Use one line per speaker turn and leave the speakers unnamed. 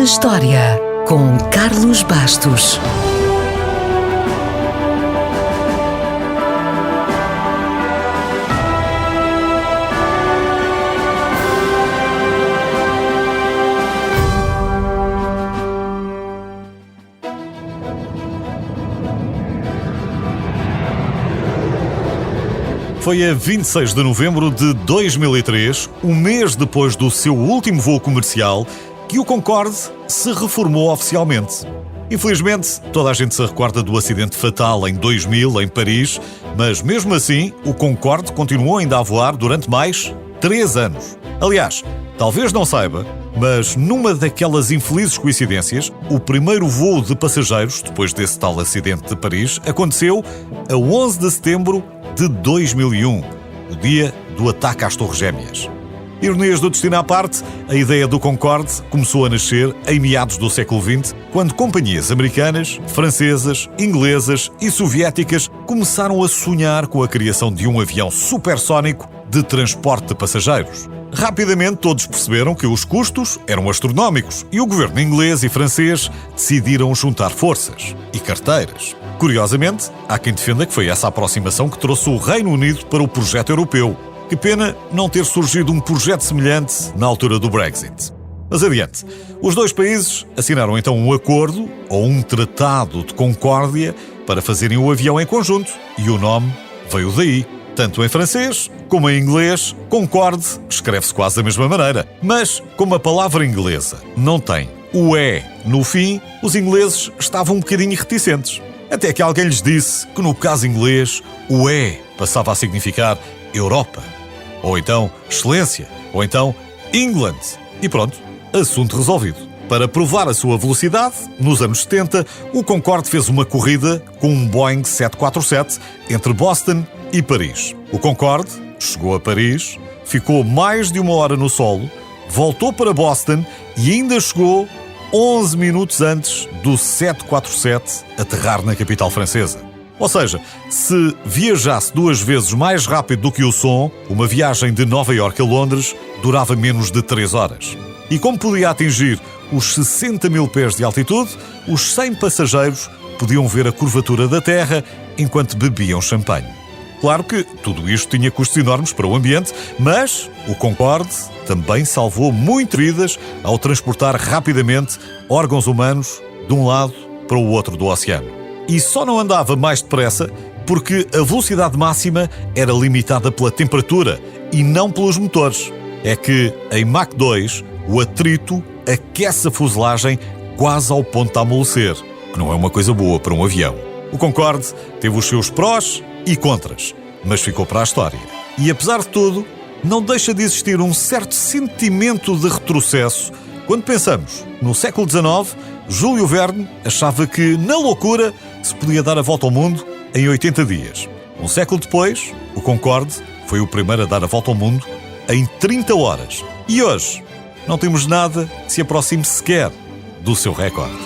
na História, com Carlos Bastos.
Foi a 26 de novembro de 2003, um mês depois do seu último voo comercial, que o Concorde se reformou oficialmente. Infelizmente, toda a gente se recorda do acidente fatal em 2000, em Paris, mas mesmo assim, o Concorde continuou ainda a voar durante mais 3 anos. Aliás, talvez não saiba, mas numa daquelas infelizes coincidências, o primeiro voo de passageiros, depois desse tal acidente de Paris, aconteceu a 11 de setembro de 2001, o dia do ataque às Torres Gêmeas. Ironias do destino à parte, a ideia do Concorde começou a nascer em meados do século XX, quando companhias americanas, francesas, inglesas e soviéticas começaram a sonhar com a criação de um avião supersónico de transporte de passageiros. Rapidamente todos perceberam que os custos eram astronómicos e o governo inglês e francês decidiram juntar forças e carteiras. Curiosamente, há quem defenda que foi essa aproximação que trouxe o Reino Unido para o projeto europeu. Que pena não ter surgido um projeto semelhante na altura do Brexit. Mas adiante. Os dois países assinaram então um acordo ou um tratado de concórdia para fazerem o avião em conjunto e o nome veio daí. Tanto em francês como em inglês, Concorde escreve-se quase da mesma maneira. Mas, como a palavra inglesa não tem o E no fim, os ingleses estavam um bocadinho reticentes. Até que alguém lhes disse que no caso inglês, o E passava a significar Europa. Ou então excelência. Ou então England. E pronto, assunto resolvido. Para provar a sua velocidade, nos anos 70, o Concorde fez uma corrida com um Boeing 747 entre Boston e Paris. O Concorde chegou a Paris, ficou mais de 1 hora no solo, voltou para Boston e ainda chegou 11 minutos antes do 747 aterrar na capital francesa. Ou seja, se viajasse 2 vezes mais rápido do que o som, uma viagem de Nova Iorque a Londres durava menos de 3 horas. E como podia atingir os 60 mil pés de altitude, os 100 passageiros podiam ver a curvatura da Terra enquanto bebiam champanhe. Claro que tudo isto tinha custos enormes para o ambiente, mas o Concorde também salvou muitas vidas ao transportar rapidamente órgãos humanos de um lado para o outro do oceano. E só não andava mais depressa porque a velocidade máxima era limitada pela temperatura e não pelos motores. É que em Mach 2 o atrito aquece a fuselagem quase ao ponto de amolecer, que não é uma coisa boa para um avião. O Concorde teve os seus prós e contras, mas ficou para a história. E apesar de tudo, não deixa de existir um certo sentimento de retrocesso quando pensamos, no século XIX, Júlio Verne achava que, na loucura, se podia dar a volta ao mundo em 80 dias. Um século depois, o Concorde foi o primeiro a dar a volta ao mundo em 30 horas. E hoje, não temos nada que se aproxime sequer do seu recorde.